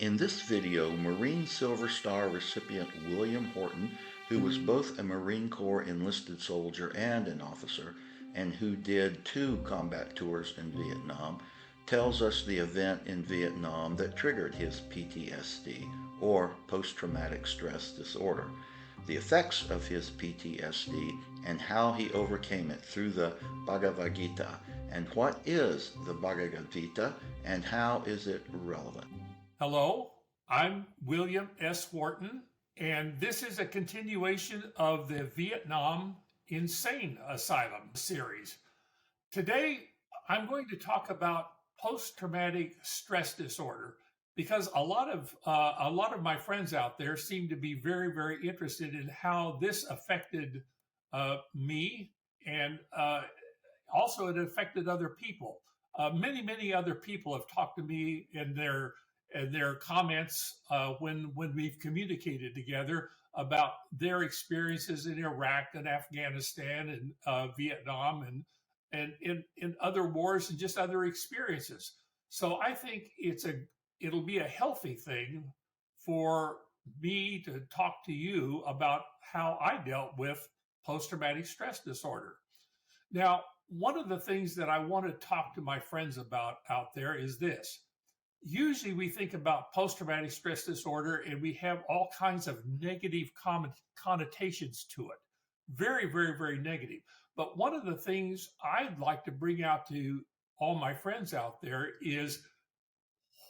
In this video, Marine Silver Star recipient William Whorton, who was both a Marine Corps enlisted soldier and an officer, and who did 2 combat tours in Vietnam, tells us the event in Vietnam that triggered his PTSD, or post-traumatic stress disorder, the effects of his PTSD, and how he overcame it through the BHAGAVAD GITA, and what is the BHAGAVAD GITA, and how is it relevant. Hello, I'm William S. Whorton, and this is a continuation of the Vietnam Insane Asylum series. Today, I'm going to talk about post-traumatic stress disorder because a lot of my friends out there seem to be very, very interested in how this affected me, and also it affected other people. Many other people have talked to me in their comments when we've communicated together about their experiences in Iraq and Afghanistan and Vietnam and in other wars and just other experiences. So I think it'll be a healthy thing for me to talk to you about how I dealt with post-traumatic stress disorder. Now, one of the things that I want to talk to my friends about out there is this. Usually we think about post-traumatic stress disorder and we have all kinds of negative connotations to it. Very negative. But one of the things I'd like to bring out to all my friends out there is,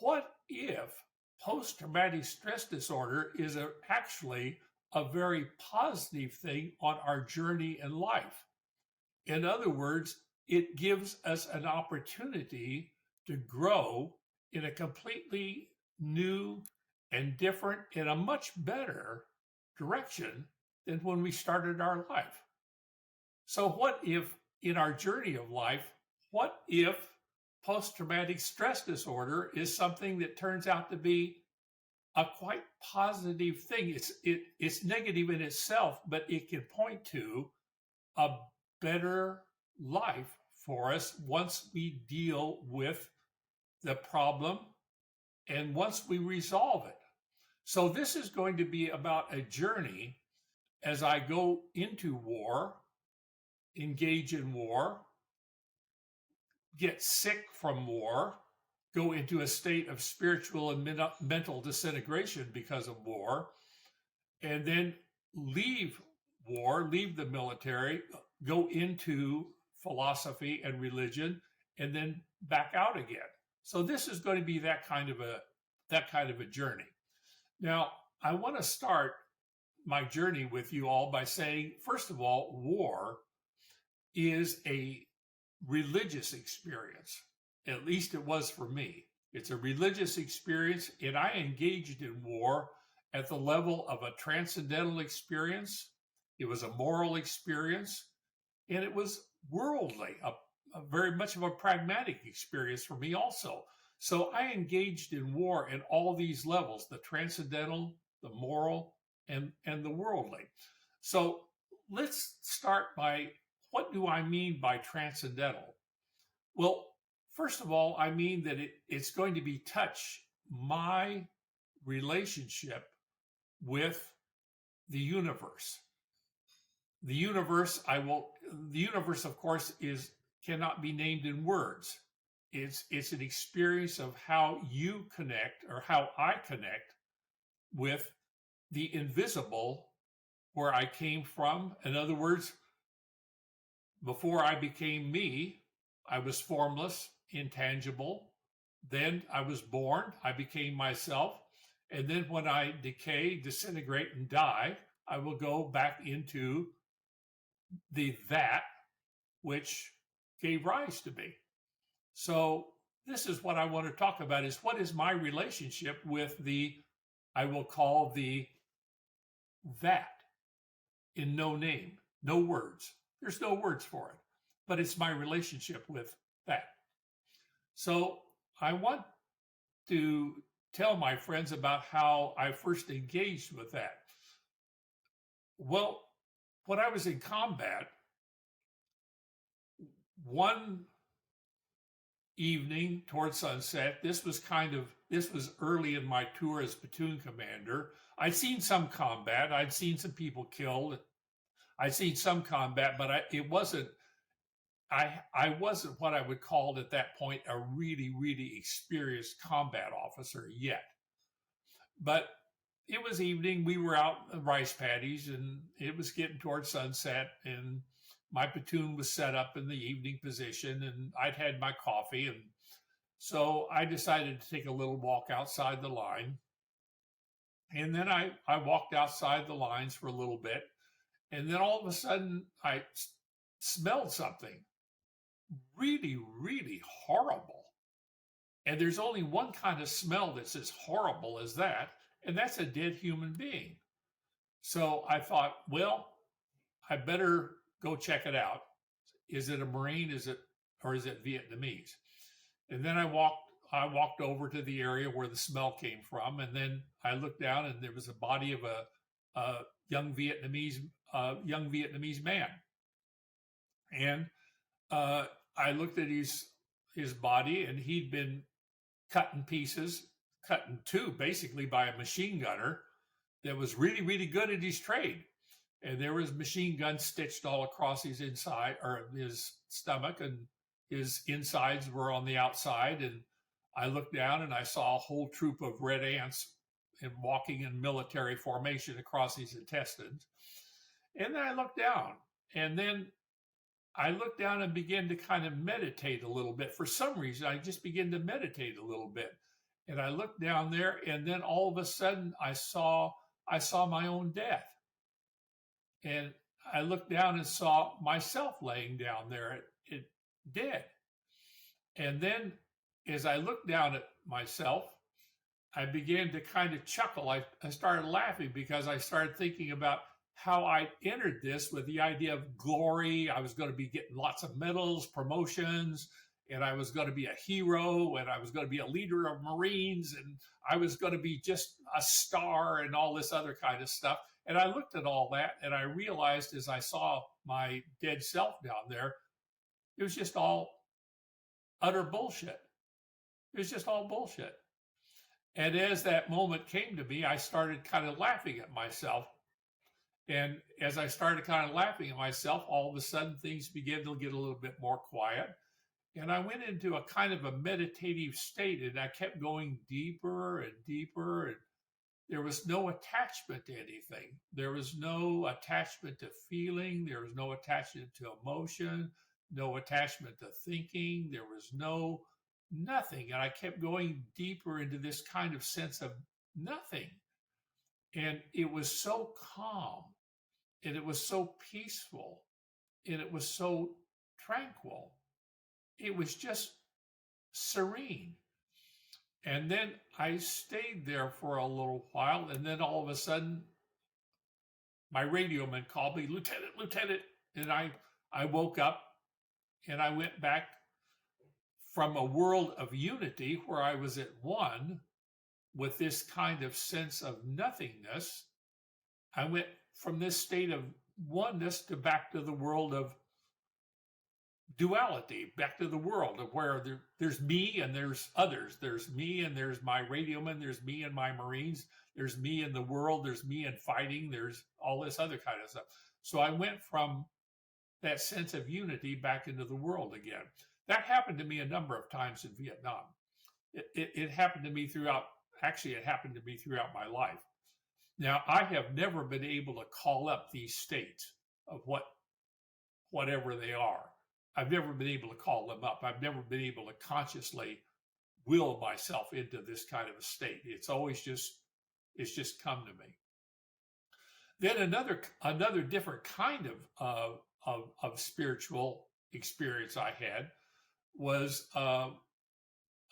what if post-traumatic stress disorder is actually a very positive thing on our journey in life? In other words, it gives us an opportunity to grow in a completely new and different and a much better direction than when we started our life. So what if in our journey of life, what if post-traumatic stress disorder is something that turns out to be a quite positive thing? It's negative in itself, but it can point to a better life for us once we deal with the problem and once we resolve it. So this is going to be about a journey as I go into war, engage in war, get sick from war, go into a state of spiritual and mental disintegration because of war, and then leave war, leave the military, go into philosophy and religion, and then back out again. So this is going to be that kind of a journey. Now, I want to start my journey with you all by saying, first of all, war is a religious experience. At least it was for me. It's a religious experience, and I engaged in war at the level of a transcendental experience. It was a moral experience, and it was worldly, a very much of a pragmatic experience for me also. So I engaged in war at all these levels, the transcendental, the moral, and the worldly. So let's start by, what do I mean by transcendental? Well, first of all, I mean that it's going to be touch my relationship with the universe. The universe, of course, cannot be named in words. It's an experience of how you connect, or how I connect with the invisible, where I came from. In other words, before I became me, I was formless, intangible. Then I was born, I became myself. And then when I decay, disintegrate, and die, I will go back into that which gave rise to me. So this is what I want to talk about, is what is my relationship with I will call that, in no name, no words. There's no words for it, but it's my relationship with that. So I want to tell my friends about how I first engaged with that. Well, when I was in combat, one evening toward sunset, this was kind of This was early in my tour as platoon commander. I'd seen some combat. I'd seen some people killed. I'd seen some combat, but I wasn't what I would call at that point a really, really experienced combat officer yet. But it was evening. We were out in rice paddies, and it was getting towards sunset, and my platoon was set up in the evening position, and I'd had my coffee, and so I decided to take a little walk outside the line. And then I walked outside the lines for a little bit, and then all of a sudden I smelled something really, really horrible. And there's only one kind of smell that's as horrible as that, and that's a dead human being. So I thought, well, I better go check it out. Is it a Marine? Or is it Vietnamese? And then I walked over to the area where the smell came from, and then I looked down, and there was a body of a young Vietnamese man. And I looked at his body, and he'd been cut in pieces, cut in two, basically by a machine gunner that was really, really good at his trade. And there was machine guns stitched all across his inside, or his stomach, and his insides were on the outside. And I looked down, and I saw a whole troop of red ants walking in military formation across his intestines. And then I looked down, and then I looked down and began to kind of meditate a little bit. For some reason, I just began to meditate a little bit. And I looked down there, and then all of a sudden I saw my own death. And I looked down and saw myself laying down there, it dead. And then as I looked down at myself, I began to kind of chuckle. I started laughing because I started thinking about how I entered this with the idea of glory. I was going to be getting lots of medals, promotions, and I was going to be a hero, and I was going to be a leader of Marines, and I was going to be just a star and all this other kind of stuff. And I looked at all that, and I realized as I saw my dead self down there, it was just all utter bullshit. It was just all bullshit. And as that moment came to me, I started kind of laughing at myself. And as I started kind of laughing at myself, all of a sudden things began to get a little bit more quiet. And I went into a kind of a meditative state, and I kept going deeper and deeper. And there was no attachment to anything. There was no attachment to feeling. There was no attachment to emotion, no attachment to thinking. There was nothing. And I kept going deeper into this kind of sense of nothing. And it was so calm, and it was so peaceful, and it was so tranquil. It was just serene. And then I stayed there for a little while, and then all of a sudden, my radio man called me, Lieutenant. And I woke up, and I went back from a world of unity where I was at one with this kind of sense of nothingness. I went from this state of oneness to back to the world of duality, back to the world of where there's me and there's others. There's me and there's my radioman. There's me and my Marines. There's me in the world. There's me in fighting. There's all this other kind of stuff. So I went from that sense of unity back into the world again. That happened to me a number of times in Vietnam. It happened to me throughout my life. Now, I have never been able to call up these states of whatever they are. I've never been able to call them up. I've never been able to consciously will myself into this kind of a state. It's just come to me. Then another different kind of spiritual experience I had was,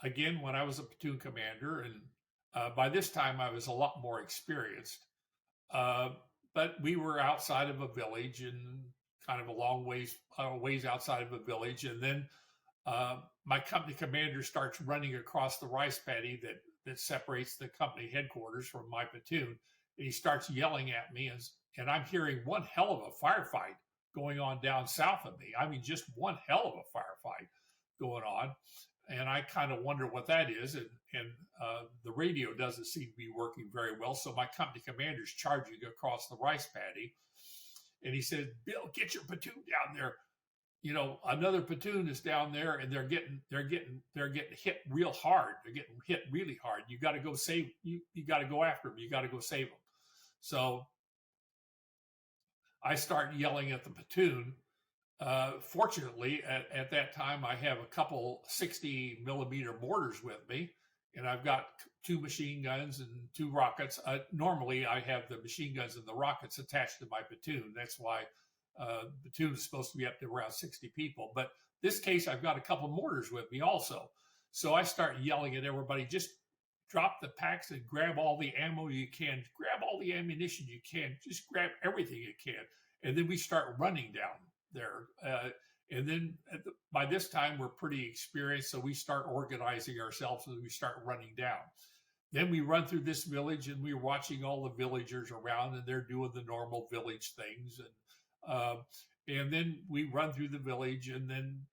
again, when I was a platoon commander, and by this time I was a lot more experienced, but we were outside of a village, and kind of a long ways outside of a village. And then my company commander starts running across the rice paddy that separates the company headquarters from my platoon. And he starts yelling at me, and I'm hearing one hell of a firefight going on down south of me. I mean, just one hell of a firefight going on. and I kind of wonder what that is. And the radio doesn't seem to be working very well. So my company commander's charging across the rice paddy, and he said, "Bill, get your platoon down there. You know, another platoon is down there, and they're getting hit real hard. They're getting hit really hard. You got to go save. You got to go after them. You got to go save them." So I start yelling at the platoon. Fortunately, at that time, I have a couple 60 millimeter mortars with me, and I've got 2 machine guns and 2 rockets. Normally, I have the machine guns and the rockets attached to my platoon. That's why the platoon is supposed to be up to around 60 people. But this case, I've got a couple mortars with me also. So I start yelling at everybody, just drop the packs and grab all the ammo you can, grab all the ammunition you can, just grab everything you can. And then we start running down there. And then by this time, we're pretty experienced, so we start organizing ourselves and we start running down. Then we run through this village, and we're watching all the villagers around, and they're doing the normal village things. And then we run through the village, and then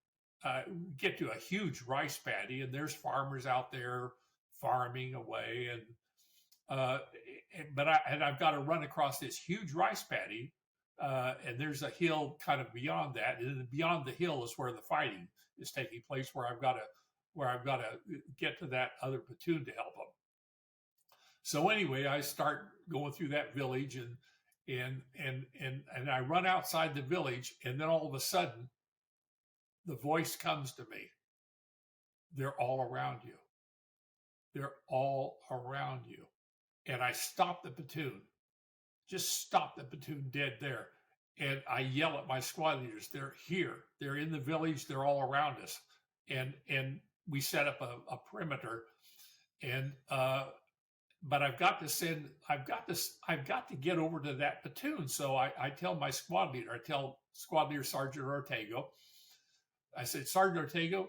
get to a huge rice paddy, and there's farmers out there farming away. But I've got to run across this huge rice paddy. And there's a hill kind of beyond that, and then beyond the hill is where the fighting is taking place, where I've got to get to that other platoon to help them. So anyway, I start going through that village, and I run outside the village, and then all of a sudden, the voice comes to me. They're all around you. They're all around you. And I stop the platoon. Just stop the platoon dead there. And I yell at my squad leaders. They're here. They're in the village. They're all around us. And we set up a perimeter. And but I've got to get over to that platoon. So I tell my squad leader, squad leader Sergeant Ortego, I said, Sergeant Ortego,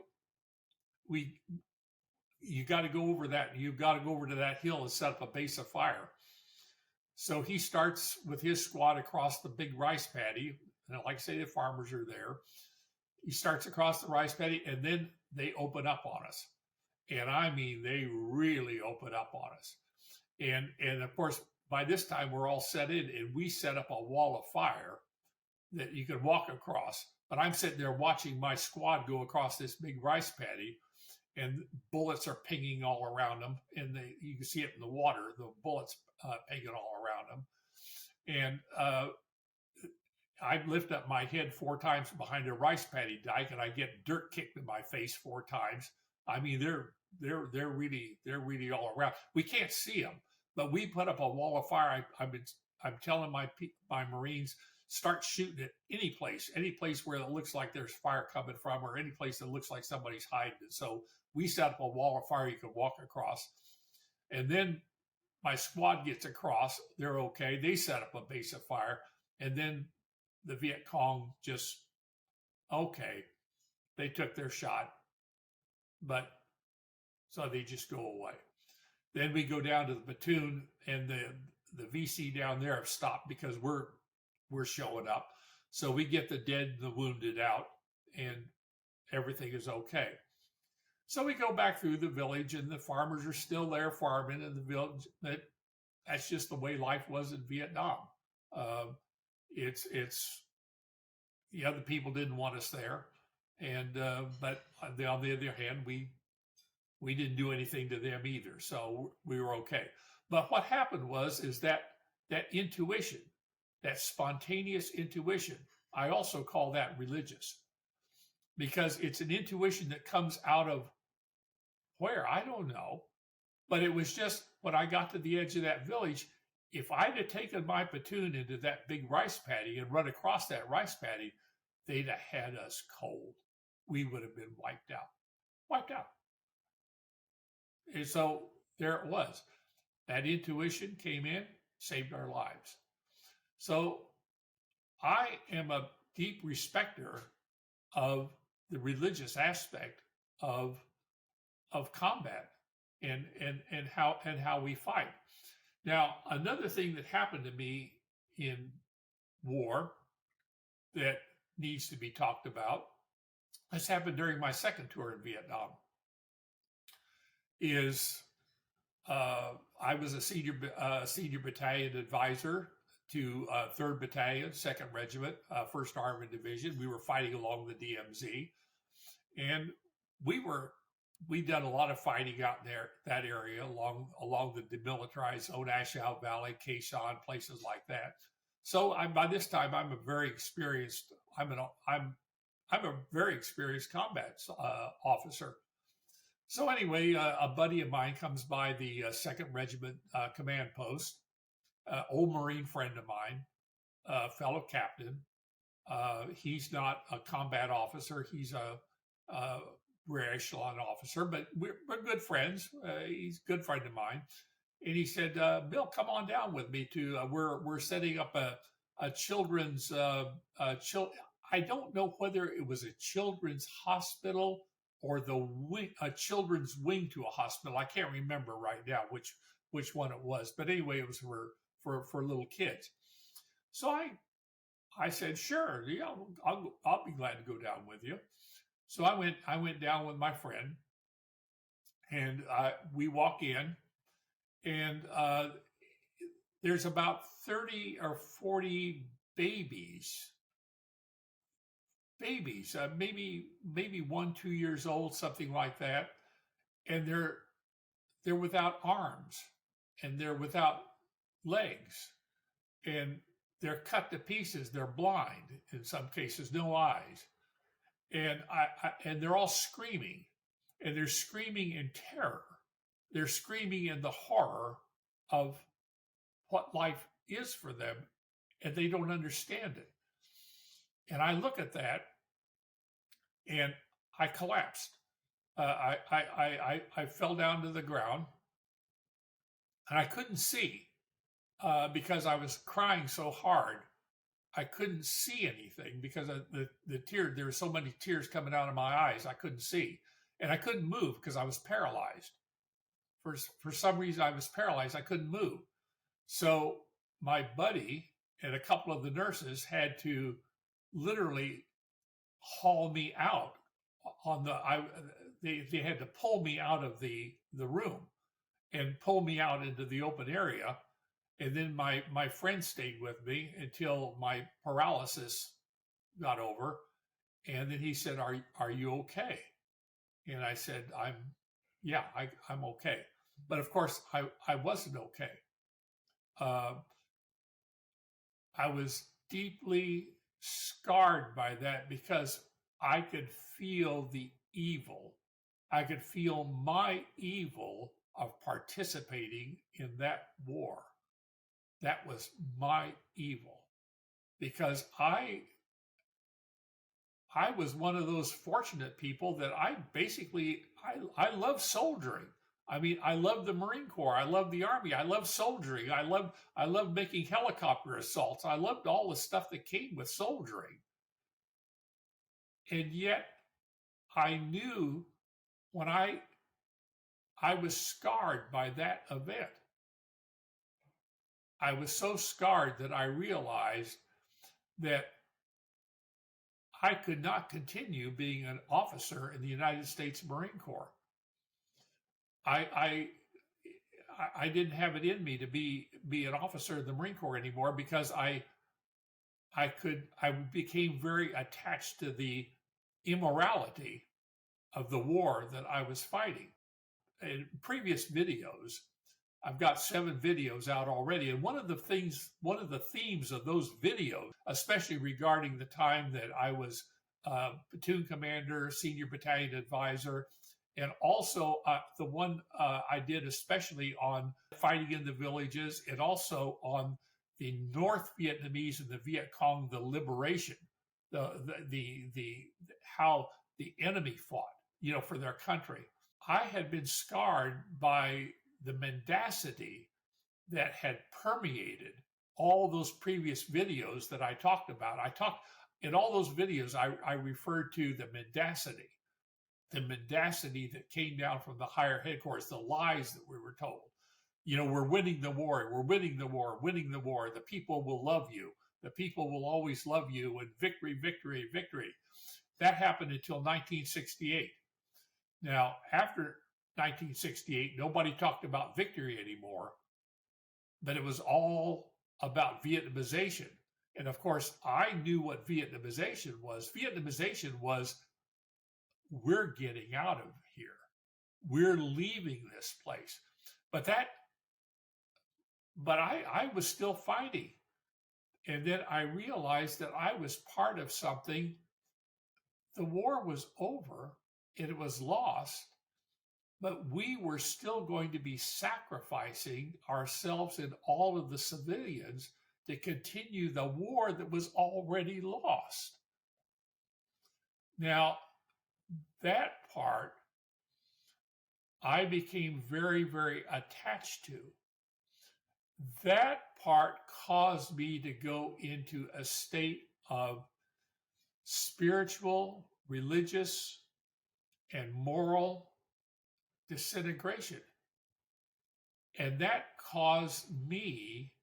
you got to go over that. You've got to go over to that hill and set up a base of fire. So he starts with his squad across the big rice paddy. And like I say, the farmers are there. He starts across the rice paddy, and then they open up on us. And I mean, they really open up on us. And of course, by this time, we're all set in, and we set up a wall of fire that you can walk across. But I'm sitting there watching my squad go across this big rice paddy, and bullets are pinging all around them. And you can see it in the water, the bullets pinging all around them. And I lift up my head 4 times behind a rice paddy dike, and I get dirt kicked in my face 4 times. I mean, they're really all around. We can't see them, but we put up a wall of fire. I'm telling my Marines, start shooting at any place where it looks like there's fire coming from, or any place that looks like somebody's hiding. So we set up a wall of fire you could walk across. And then my squad gets across. They're okay. They set up a base of fire. And then the Viet Cong just, okay, they took their shot. But so they just go away. Then we go down to the platoon, and the VC down there have stopped because we're showing up. So we get the dead and the wounded out, and everything is okay. So we go back through the village, and the farmers are still there farming in the village. That's just the way life was in Vietnam. The other people didn't want us there, but on the other hand, we didn't do anything to them either, so we were okay. But what happened is that intuition, that spontaneous intuition, I also call that religious, because it's an intuition that comes out of where, I don't know. But it was just when I got to the edge of that village, if I'd have taken my platoon into that big rice paddy and run across that rice paddy, they'd have had us cold. We would have been wiped out. And so there it was. That intuition came in, saved our lives. So I am a deep respecter of the religious aspect of combat and how we fight. Now, another thing that happened to me in war that needs to be talked about, this happened during my second tour in Vietnam. is I was a senior battalion advisor to 3rd Battalion, 2nd Regiment, 1st Armored Division. We were fighting along the DMZ, and we'd done a lot of fighting out there, that area along the demilitarized Onashau Valley, Kayshawn, places like that. So by this time I'm a very experienced combat officer. So anyway, a buddy of mine comes by the 2nd Regiment command post, old Marine friend of mine, fellow captain. He's not a combat officer. He's a rear echelon officer, but we're good friends. He's a good friend of mine. And he said, Bill, come on down with me to, we're setting up a children's, I don't know whether it was a children's hospital or a children's wing to a hospital. I can't remember right now which one it was, but anyway, it was for little kids. So I said, sure, yeah, I'll be glad to go down with you. So I went down with my friend, and we walk in, and there's about 30 or 40 babies, maybe 1-2 years old, something like that, and they're without arms, and they're without legs, and they're cut to pieces. They're blind in some cases, no eyes. And and they're all screaming, and they're screaming in terror. They're screaming in the horror of what life is for them, and they don't understand it. And I look at that, and I collapsed. I fell down to the ground, and I couldn't see because I was crying so hard. I couldn't see anything because of the tear. There were so many tears coming out of my eyes. I couldn't see, and I couldn't move because I was paralyzed. For some reason, I was paralyzed. I couldn't move. So my buddy and a couple of the nurses had to literally haul me out they had to pull me out of the room and pull me out into the open area. And then my friend stayed with me until my paralysis got over. And then he said, are you okay? And I said, I'm okay. But of course, I wasn't okay. I was deeply scarred by that because I could feel the evil. I could feel my evil of participating in that war. That was my evil, because I was one of those fortunate people that I love soldiering. I mean, I love the Marine Corps. I love the Army. I love soldiering. I love making helicopter assaults. I loved all the stuff that came with soldiering. And yet I knew when I was scarred by that event. I was so scarred that I realized that I could not continue being an officer in the United States Marine Corps. I didn't have it in me to be an officer in the Marine Corps anymore because I became very attached to the immorality of the war that I was fighting. In previous videos, I've got 7 videos out already. And one of the themes of those videos, especially regarding the time that I was platoon commander, senior battalion advisor, and also the one I did especially on fighting in the villages, and also on the North Vietnamese and the Viet Cong, the liberation, how the enemy fought, for their country. I had been scarred by the mendacity that had permeated all those previous videos that I talked about. In all those videos, I referred to the mendacity that came down from the higher headquarters, the lies that we were told. We're winning the war, winning the war. The people will love you. The people will always love you, and victory, victory, victory. That happened until 1968. Now, after 1968, nobody talked about victory anymore, but it was all about Vietnamization. And of course, I knew what Vietnamization was. Vietnamization was, we're getting out of here. We're leaving this place. But I was still fighting. And then I realized that I was part of something. The war was over and it was lost, but we were still going to be sacrificing ourselves and all of the civilians to continue the war that was already lost. Now, that part I became very, very attached to. That part caused me to go into a state of spiritual, religious, and moral disintegration. And that caused me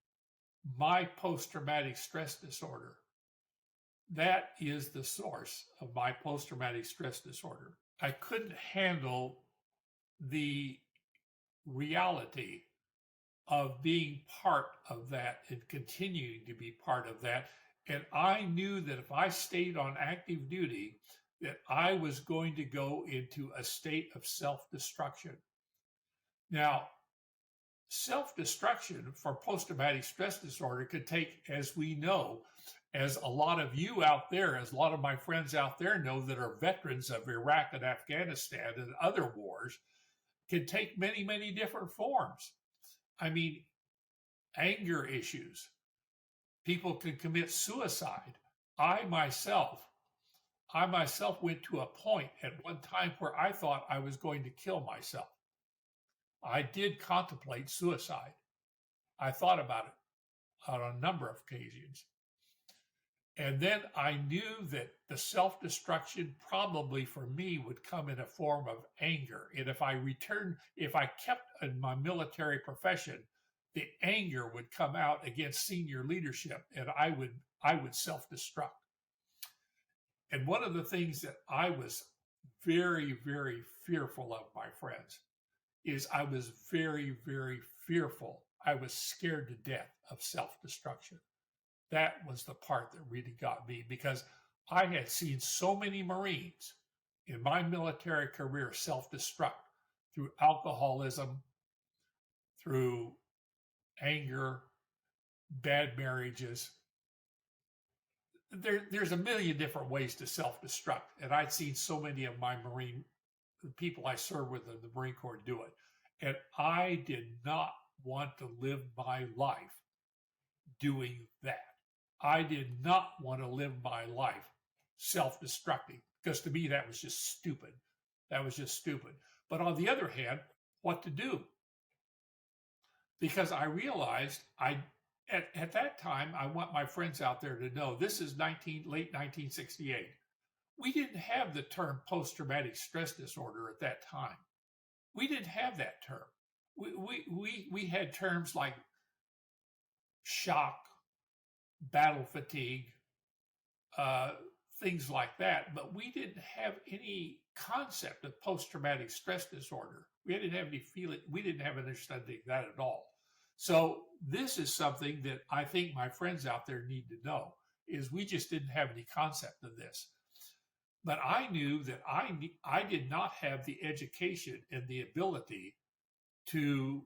my post-traumatic stress disorder. That is the source of my post-traumatic stress disorder. I couldn't handle the reality of being part of that and continuing to be part of that. And I knew that if I stayed on active duty, that I was going to go into a state of self-destruction. Now, self-destruction for post-traumatic stress disorder could take, as we know, as a lot of you out there, as a lot of my friends out there know that are veterans of Iraq and Afghanistan and other wars, can take many, many different forms. I mean, anger issues. People can commit suicide. I myself went to a point at one time where I thought I was going to kill myself. I did contemplate suicide. I thought about it on a number of occasions. And then I knew that the self-destruction probably for me would come in a form of anger. And if I kept in my military profession, the anger would come out against senior leadership and I would self-destruct. And one of the things that I was very, very fearful of, my friends, is I was very, very fearful. I was scared to death of self-destruction. That was the part that really got me, because I had seen so many Marines in my military career self-destruct through alcoholism, through anger, bad marriages. There's a million different ways to self-destruct, and I'd seen so many of my the people I served with in the Marine Corps do it. And I did not want to live my life doing that. I did not want to live my life self-destructing, because to me that was just stupid. That was just stupid. But on the other hand, what to do? Because I realized at that time, I want my friends out there to know, this is late 1968. We didn't have the term post-traumatic stress disorder at that time. We didn't have that term. We had terms like shock, battle fatigue, things like that, but we didn't have any concept of post-traumatic stress disorder. We didn't have any feeling, we didn't have an understanding of that at all. So this is something that I think my friends out there need to know, is we just didn't have any concept of this. But I knew that I did not have the education and the ability to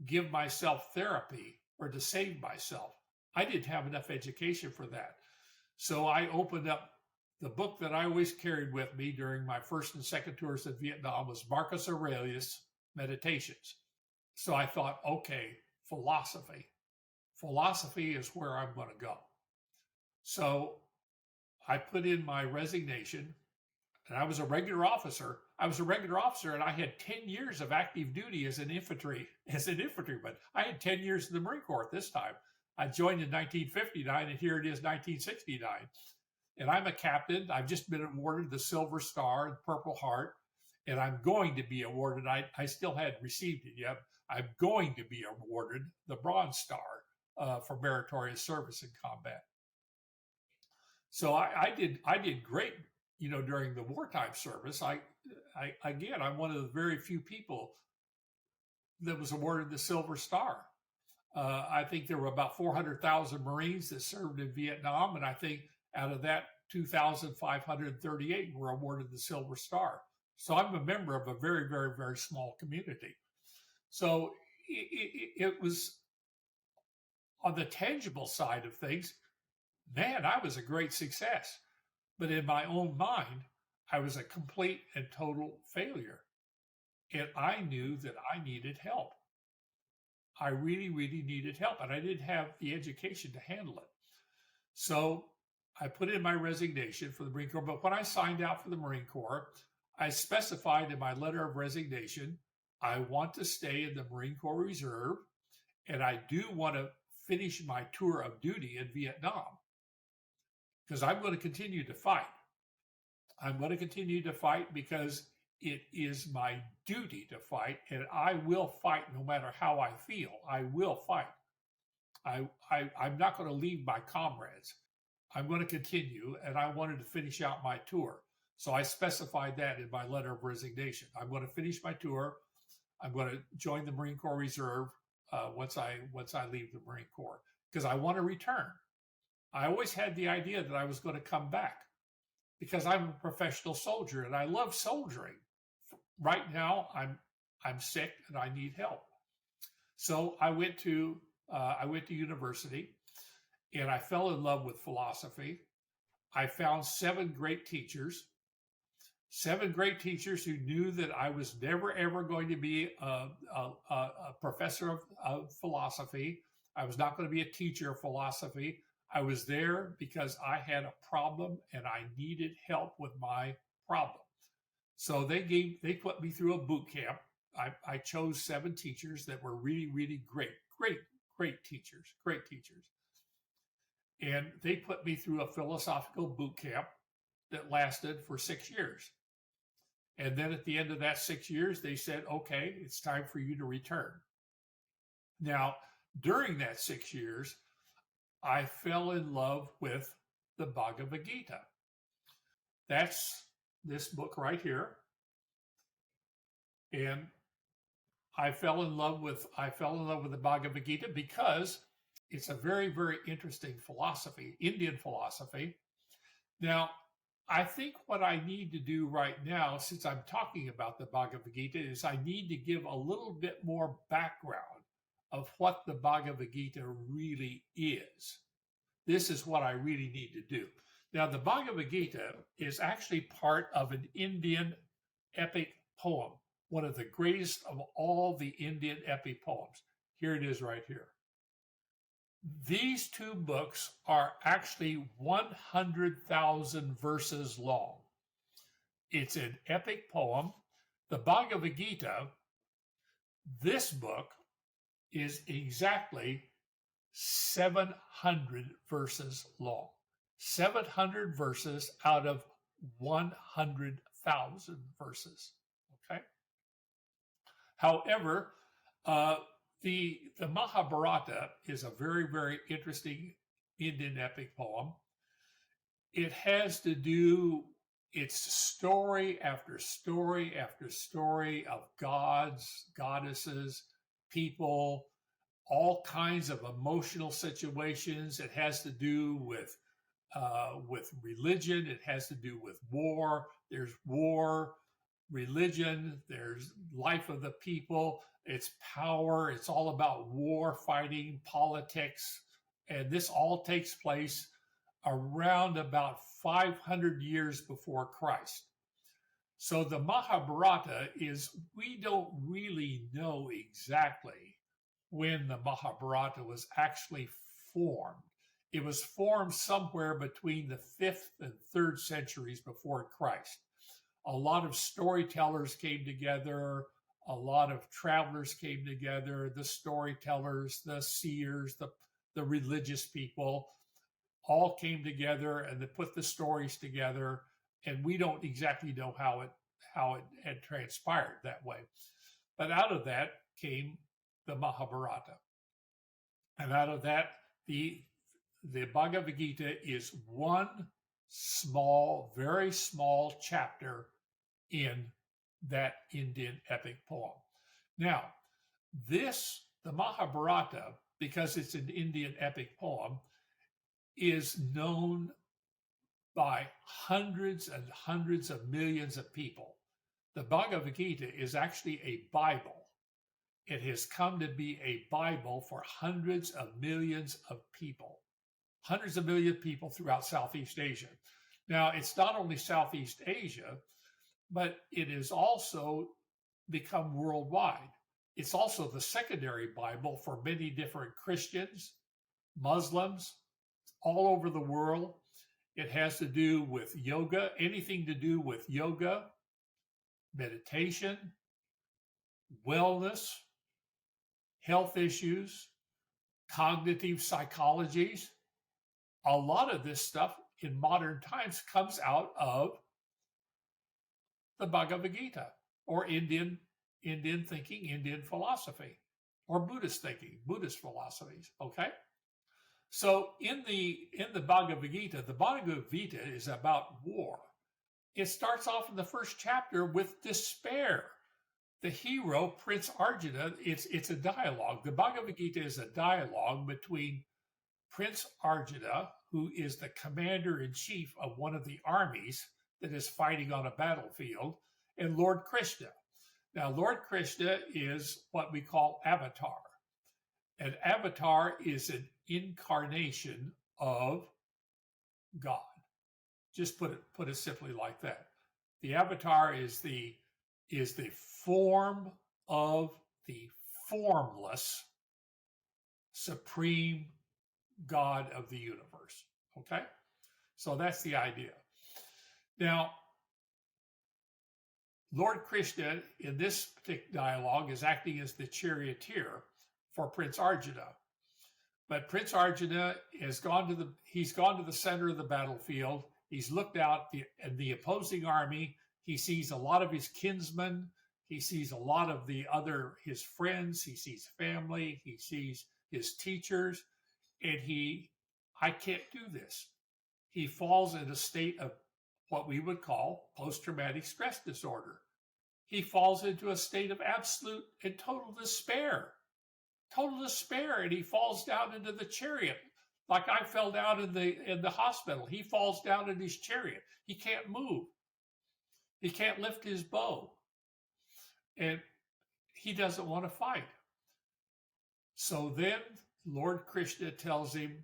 give myself therapy or to save myself. I didn't have enough education for that. So I opened up the book that I always carried with me during my first and second tours of Vietnam, was Marcus Aurelius' Meditations. So I thought, okay, philosophy. Philosophy is where I'm going to go. So I put in my resignation, and I was a regular officer. And I had 10 years of active duty as an infantryman. I had 10 years in the Marine Corps at this time. I joined in 1959, and here it is, 1969. And I'm a captain. I've just been awarded the Silver Star and Purple Heart, and I'm going to be awarded, I still hadn't received it yet, I'm going to be awarded the Bronze Star for Meritorious Service in combat. So I did great, during the wartime service, I'm one of the very few people that was awarded the Silver Star. I think there were about 400,000 Marines that served in Vietnam, and I think out of that, 2,538 were awarded the Silver Star. So I'm a member of a very, very, very small community. So it was on the tangible side of things, man, I was a great success. But in my own mind, I was a complete and total failure. And I knew that I needed help. I really, really needed help, and I didn't have the education to handle it. So I put in my resignation for the Marine Corps. But when I signed out for the Marine Corps, I specified in my letter of resignation, I want to stay in the Marine Corps Reserve, and I do want to finish my tour of duty in Vietnam because I'm going to continue to fight. I'm going to continue to fight because it is my duty to fight, and I will fight no matter how I feel. I will fight. I'm not going to leave my comrades. I'm going to continue, and I wanted to finish out my tour. So I specified that in my letter of resignation. I'm going to finish my tour. I'm going to join the Marine Corps Reserve once I leave the Marine Corps because I want to return. I always had the idea that I was going to come back because I'm a professional soldier and I love soldiering. Right now, I'm sick and I need help. So I went to university, and I fell in love with philosophy. I found seven great teachers who knew that I was never ever going to be a professor of philosophy. I was not going to be a teacher of philosophy. I was there because I had a problem and I needed help with my problem. So they put me through a boot camp. I chose seven teachers that were really, really great teachers. And they put me through a philosophical boot camp that lasted for 6 years. And then at the end of that 6 years, they said, okay, it's time for you to return. Now, during that 6 years, I fell in love with the Bhagavad Gita. That's this book right here. And I fell in love with the Bhagavad Gita because it's a very, very interesting philosophy, Indian philosophy. Now, I think what I need to do right now, since I'm talking about the Bhagavad Gita, is I need to give a little bit more background of what the Bhagavad Gita really is. This is what I really need to do. Now, the Bhagavad Gita is actually part of an Indian epic poem, one of the greatest of all the Indian epic poems. Here it is right here. These two books are actually 100,000 verses long. It's an epic poem. The Bhagavad Gita, this book, is exactly 700 verses long. 700 verses out of 100,000 verses. Okay? However, the Mahabharata is a very, very interesting Indian epic poem. It has to do, it's story after story after story of gods, goddesses, people, all kinds of emotional situations. It has to do with religion. It has to do with war. There's war, religion, there's life of the people, it's power, it's all about war, fighting, politics, and this all takes place around about 500 years before Christ. So the Mahabharata is, we don't really know exactly when the Mahabharata was actually formed. It was formed somewhere between the 5th and 3rd centuries before Christ. A lot of storytellers came together, a lot of travelers came together, the storytellers, the seers, the religious people, all came together and they put the stories together, and we don't exactly know how it had transpired that way. But out of that came the Mahabharata. And out of that, the Bhagavad Gita is one small, very small chapter in that Indian epic poem. Now, the Mahabharata, because it's an Indian epic poem, is known by hundreds and hundreds of millions of people. The Bhagavad Gita is actually a Bible. It has come to be a Bible for hundreds of millions of people throughout Southeast Asia. Now, it's not only Southeast Asia, but it has also become worldwide. It's also the secondary Bible for many different Christians, Muslims, all over the world. It has to do with yoga, anything to do with yoga, meditation, wellness, health issues, cognitive psychologies. A lot of this stuff in modern times comes out of the Bhagavad Gita, or Indian thinking, Indian philosophy, or Buddhist thinking, Buddhist philosophies. Okay, so in the Bhagavad Gita, the Bhagavad Gita is about war. It starts off in the first chapter with despair. The hero, Prince Arjuna, it's a dialogue. The Bhagavad Gita is a dialogue between Prince Arjuna, who is the commander-in-chief of one of the armies that is fighting on a battlefield, and Lord Krishna. Now, Lord Krishna is what we call Avatar. An avatar is an incarnation of God. Just put it simply like that. The avatar is the form of the formless supreme God of the universe. Okay? So that's the idea. Now, Lord Krishna in this particular dialogue is acting as the charioteer for Prince Arjuna. But Prince Arjuna has gone to the center of the battlefield. He's looked out at the opposing army. He sees a lot of his kinsmen. He sees a lot of his friends. He sees family. He sees his teachers. And I can't do this. He falls in a state of what we would call post-traumatic stress disorder. He falls into a state of absolute and total despair. And he falls down into the chariot. Like I fell down in the hospital. He falls down in his chariot. He can't move. He can't lift his bow. And he doesn't want to fight. So then Lord Krishna tells him,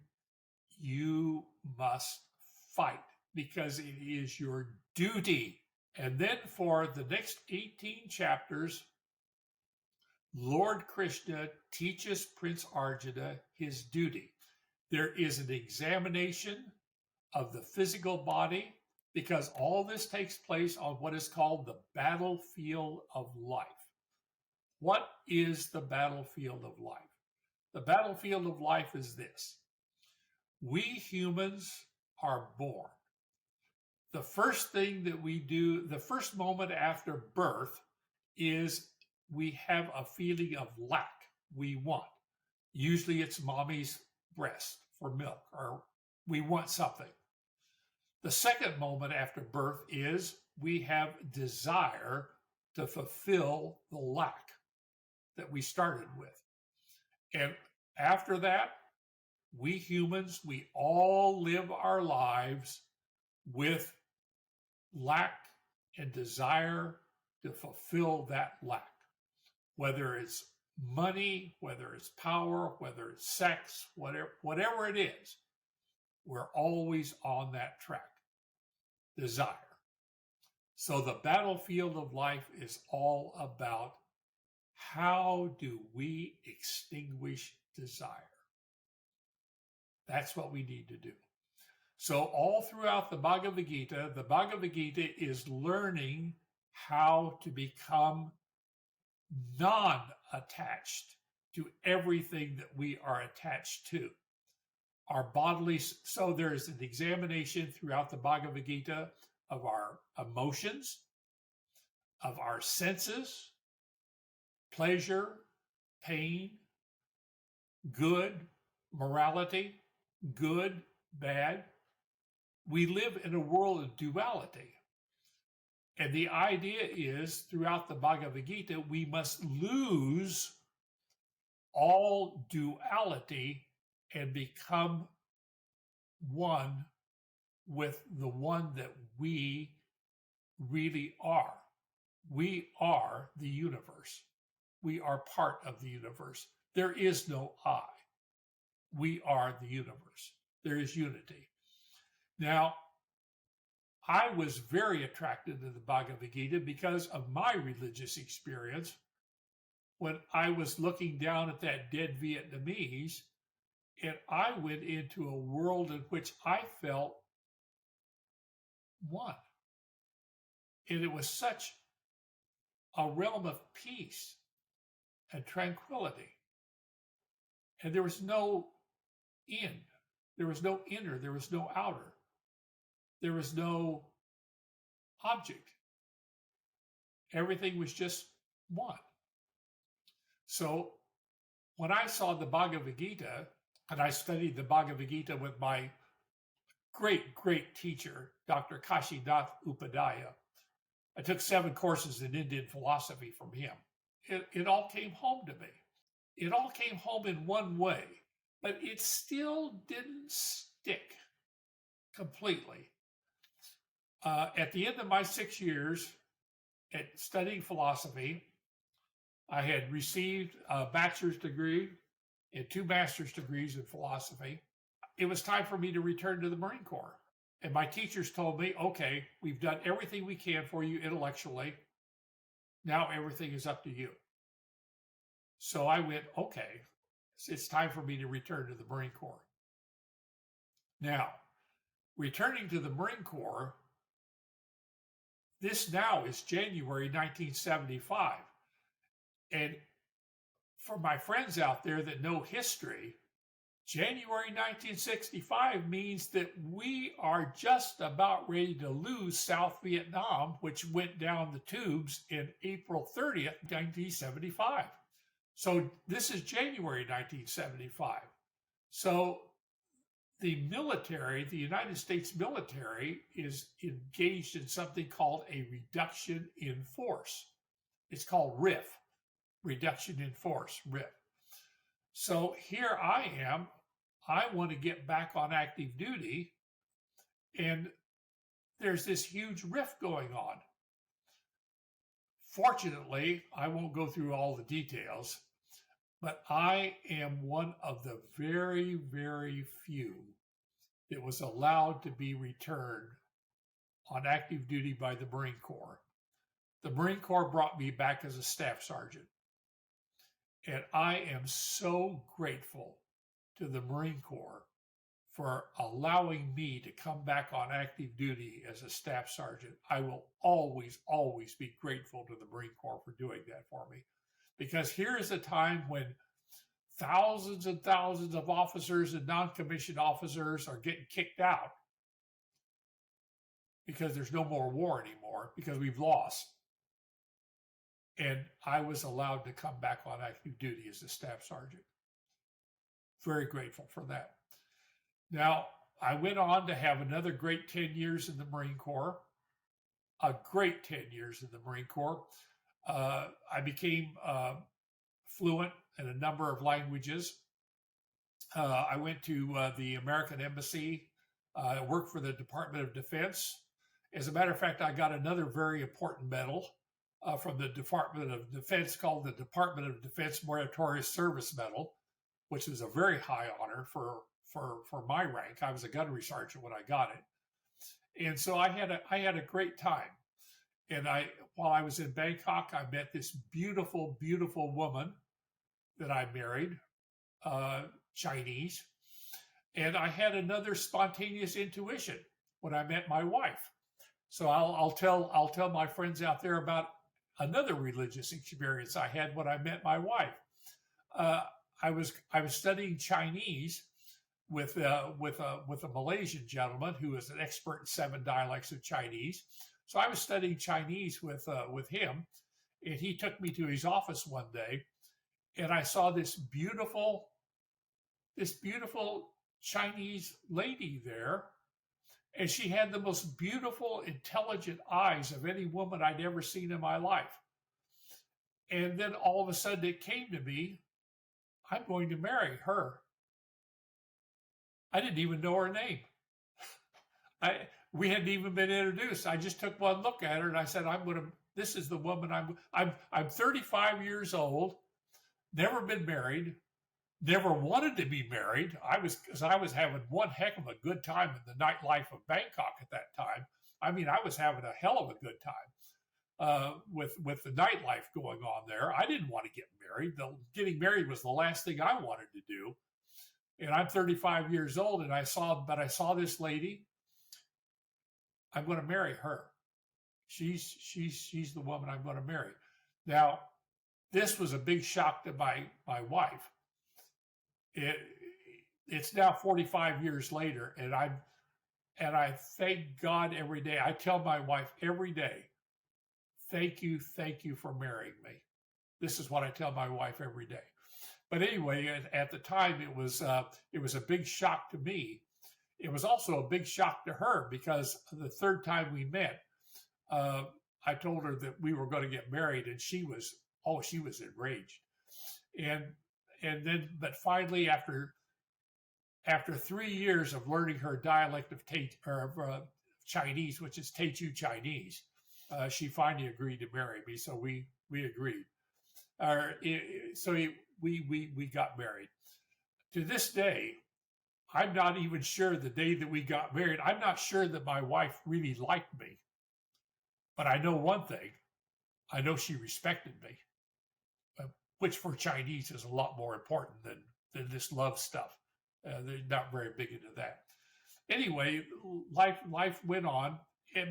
you must fight because it is your duty. And then for the next 18 chapters, Lord Krishna teaches Prince Arjuna his duty. There is an examination of the physical body because all this takes place on what is called the battlefield of life. What is the battlefield of life? The battlefield of life is this. We humans are born. The first thing that we do, the first moment after birth, is we have a feeling of lack. We want. Usually it's mommy's breast for milk, or we want something. The second moment after birth is we have desire to fulfill the lack that we started with. And after that, we humans, we all live our lives with lack and desire to fulfill that lack. Whether it's money, whether it's power, whether it's sex, whatever it is, we're always on that track. Desire. So the battlefield of life is all about how do we extinguish desire? That's what we need to do. So all throughout the Bhagavad Gita is learning how to become non-attached to everything that we are attached to. Our bodily, so there's an examination throughout the Bhagavad Gita of our emotions, of our senses, pleasure, pain, good, morality, good, bad, we live in a world of duality. And the idea is, throughout the Bhagavad Gita, we must lose all duality and become one with the one that we really are. We are the universe. We are part of the universe. There is no I. We are the universe. There is unity. Now, I was very attracted to the Bhagavad Gita because of my religious experience. When I was looking down at that dead Vietnamese, and I went into a world in which I felt one. And it was such a realm of peace and tranquility. And there was no in. There was no inner. There was no outer. There was no object. Everything was just one. So when I saw the Bhagavad Gita, and I studied the Bhagavad Gita with my great, great teacher, Dr. Kashinath Upadhyaya. I took 7 courses in Indian philosophy from him. It all came home to me. It all came home in one way, but it still didn't stick completely. At the end of my 6 years at studying philosophy, I had received a bachelor's degree and 2 master's degrees in philosophy. It was time for me to return to the Marine Corps. And my teachers told me, okay, we've done everything we can for you intellectually. Now everything is up to you. So I went, okay, it's time for me to return to the Marine Corps. Now, returning to the Marine Corps, this now is January 1975. And for my friends out there that know history, January 1965 means that we are just about ready to lose South Vietnam, which went down the tubes in April 30th, 1975. So this is January 1975. So the military, the United States military, is engaged in something called a reduction in force. It's called RIF, reduction in force, RIF. So here I am. I want to get back on active duty, and there's this huge rift going on. Fortunately, I won't go through all the details, but I am one of the very, very few that was allowed to be returned on active duty by the Marine Corps. The Marine Corps brought me back as a staff sergeant, and I am so grateful to the Marine Corps for allowing me to come back on active duty as a staff sergeant. I will always, always be grateful to the Marine Corps for doing that for me. Because here is a time when thousands and thousands of officers and non-commissioned officers are getting kicked out because there's no more war anymore, because we've lost. And I was allowed to come back on active duty as a staff sergeant. Very grateful for that. Now, I went on to have another great 10 years in the Marine Corps, a great 10 years in the Marine Corps. I became fluent in a number of languages. I went to the American Embassy, worked for the Department of Defense. As a matter of fact, I got another very important medal from the Department of Defense called the Department of Defense Meritorious Service Medal, which is a very high honor for my rank. I was a gunnery sergeant when I got it. And so I had a great time. And while I was in Bangkok, I met this beautiful, beautiful woman that I married, Chinese. And I had another spontaneous intuition when I met my wife. So I'll tell my friends out there about another religious experience I had when I met my wife. I was studying Chinese with a Malaysian gentleman who is an expert in 7 dialects of Chinese. So I was studying Chinese with him, and he took me to his office one day, and I saw this beautiful Chinese lady there, And she had the most beautiful, intelligent eyes of any woman I'd ever seen in my life. And then all of a sudden it came to me, I'm going to marry her. I didn't even know her name. We hadn't even been introduced. I just took one look at her and I said, this is the woman I'm 35 years old, never been married, never wanted to be married. I was having one heck of a good time in the nightlife of Bangkok at that time. I mean, I was having a hell of a good time with the nightlife going on there. I didn't want to get married. Getting married was the last thing I wanted to do. And I'm 35 years old, and I saw this lady. I'm going to marry her. She's the woman I'm going to marry. Now, this was a big shock to my wife. It's now 45 years later, and I thank God every day. I tell my wife every day, thank you for marrying me. This is what I tell my wife every day. But anyway, at the time, it was a big shock to me. It was also a big shock to her because the third time we met, I told her that we were going to get married, and she was enraged. But finally, after 3 years of learning her dialect of Chinese, which is Teochew Chinese, she finally agreed to marry me. So we agreed. So we got married. To this day, I'm not even sure the day that we got married. I'm not sure that my wife really liked me. But I know one thing. I know she respected me, which for Chinese is a lot more important than this love stuff. They're not very big into that. Anyway, life went on,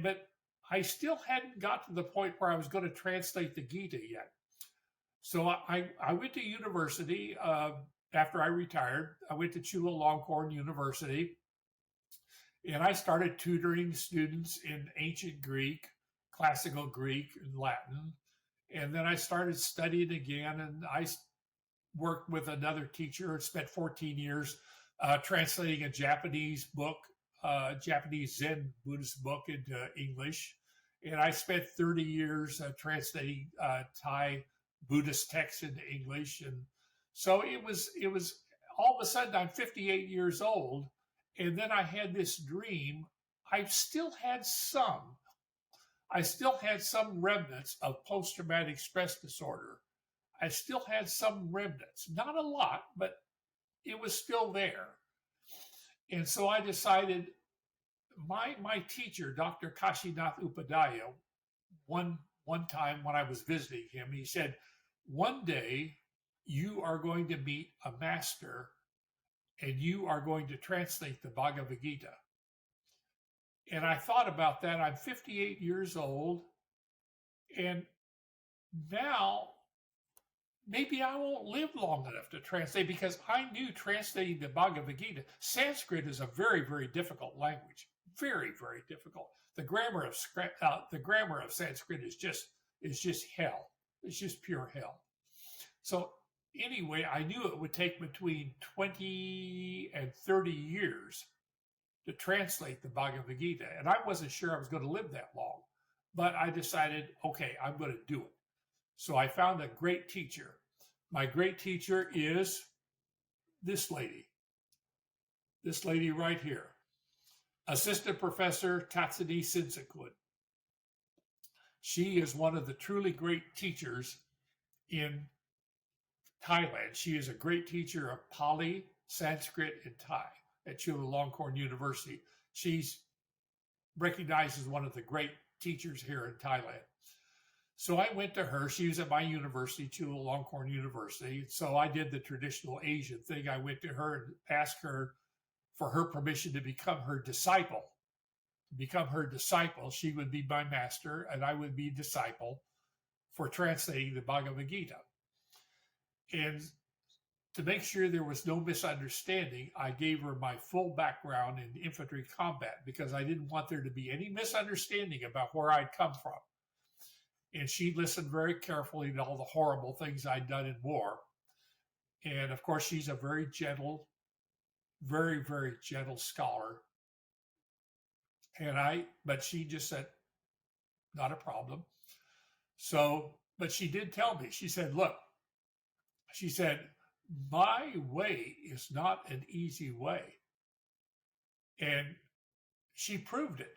but I still hadn't got to the point where I was going to translate the Gita yet. So I went to university after I retired. I went to Chulalongkorn University, and I started tutoring students in ancient Greek, classical Greek, and Latin. And then I started studying again, and I worked with another teacher, spent 14 years translating a Japanese book, Japanese Zen Buddhist book into English. And I spent 30 years translating Thai Buddhist texts into English. And so it was all of a sudden I'm 58 years old. And then I had this dream. I still had some remnants of post-traumatic stress disorder. I still had some remnants, not a lot, but it was still there. And so I decided, my teacher, Dr. Kashinath Upadhyaya, one time when I was visiting him, he said, one day you are going to meet a master and you are going to translate the Bhagavad Gita. And I thought about that. I'm 58 years old, and now maybe I won't live long enough to translate, because I knew translating the Bhagavad Gita. Sanskrit is a very, very difficult language. Very, very difficult. The grammar of Sanskrit is just hell. It's just pure hell. So anyway, I knew it would take between 20 and 30 years to translate the Bhagavad Gita. And I wasn't sure I was going to live that long, but I decided, okay, I'm going to do it. So I found a great teacher. My great teacher is this lady right here, Assistant Professor Tassanee Sinsakul. She is one of the truly great teachers in Thailand. She is a great teacher of Pali, Sanskrit, and Thai at Chulalongkorn University. She's recognized as one of the great teachers here in Thailand. So I went to her. She was at my university, Chulalongkorn University. So I did the traditional Asian thing. I went to her and asked her for her permission to become her disciple. To become her disciple, she would be my master, and I would be disciple for translating the Bhagavad Gita. And to make sure there was no misunderstanding, I gave her my full background in infantry combat, because I didn't want there to be any misunderstanding about where I'd come from. And she listened very carefully to all the horrible things I'd done in war. And of course, she's a very gentle, very, very gentle scholar. But she just said, not a problem. So, but she did tell me, she said, look, she said, my way is not an easy way. And she proved it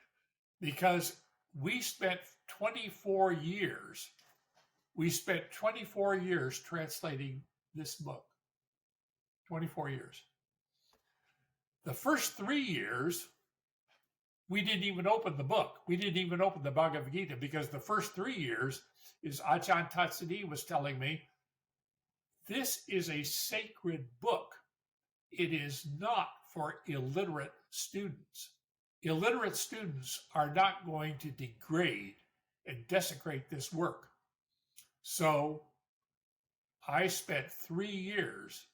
because we spent 24 years translating this book. 24 years. The first 3 years, we didn't even open the book. We didn't even open the Bhagavad Gita because the first 3 years is Ajahn Tassanee was telling me, this is a sacred book. It is not for illiterate students. Illiterate students are not going to degrade and desecrate this work. So I spent 3 years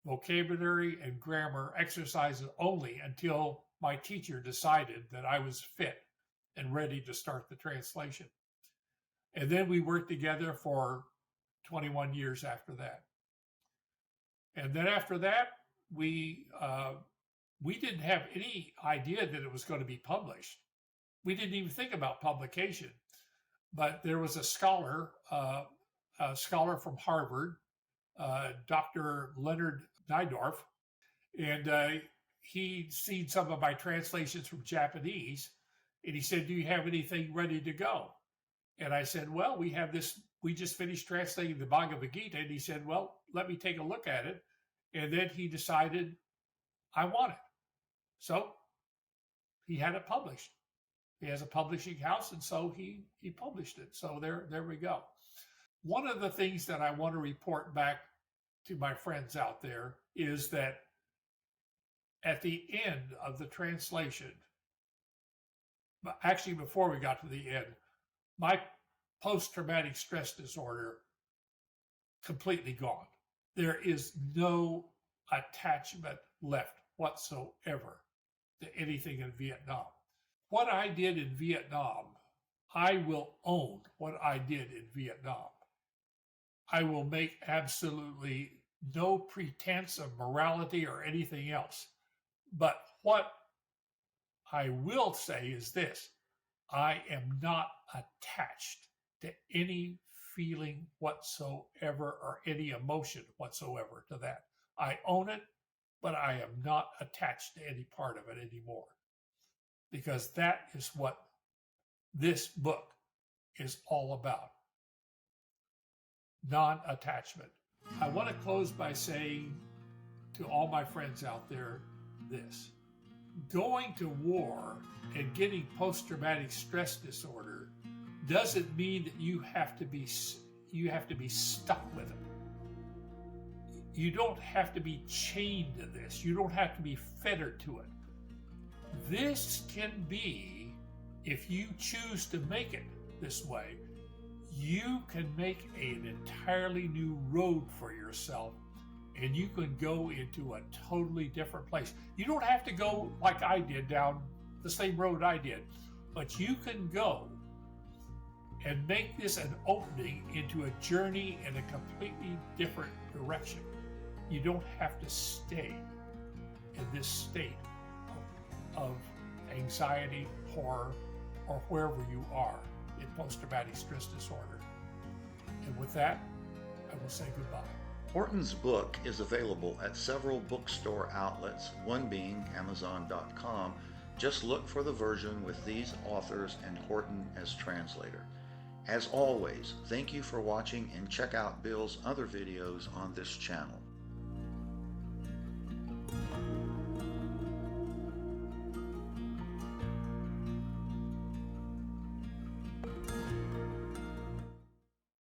vocabulary and grammar exercises only until my teacher decided that I was fit and ready to start the translation. And then we worked together for 21 years after that. And then after that, we didn't have any idea that it was going to be published. We didn't even think about publication. But there was a scholar from Harvard, Dr. Leonard Nydorf, and he'd seen some of my translations from Japanese, and he said, do you have anything ready to go? And I said, well, we have this, we just finished translating the Bhagavad Gita, and he said, well, let me take a look at it. And then he decided, I want it. So he had it published. He has a publishing house, and so he published it. So there we go. One of the things that I want to report back to my friends out there is that at the end of the translation, actually before we got to the end, my post-traumatic stress disorder completely gone. There is no attachment left whatsoever to anything in Vietnam. What I did in Vietnam, I will own what I did in Vietnam. I will make absolutely no pretense of morality or anything else. But what I will say is this: I am not attached to any feeling whatsoever or any emotion whatsoever to that. I own it, but I am not attached to any part of it anymore. Because that is what this book is all about. Non-attachment. I want to close by saying to all my friends out there this: going to war and getting post-traumatic stress disorder doesn't mean that you have to be stuck with it. You don't have to be chained to this. You don't have to be fettered to it. This can be, if you choose to make it this way, you can make an entirely new road for yourself, and you can go into a totally different place. You don't have to go like I did down the same road I did, but you can go and make this an opening into a journey in a completely different direction. You don't have to stay in this state of anxiety, horror, or wherever you are in post-traumatic stress disorder. And with that, I will say goodbye. Whorton's book is available at several bookstore outlets, one being Amazon.com. Just look for the version with these authors and Whorton as translator. As always, thank you for watching, and check out Bill's other videos on this channel.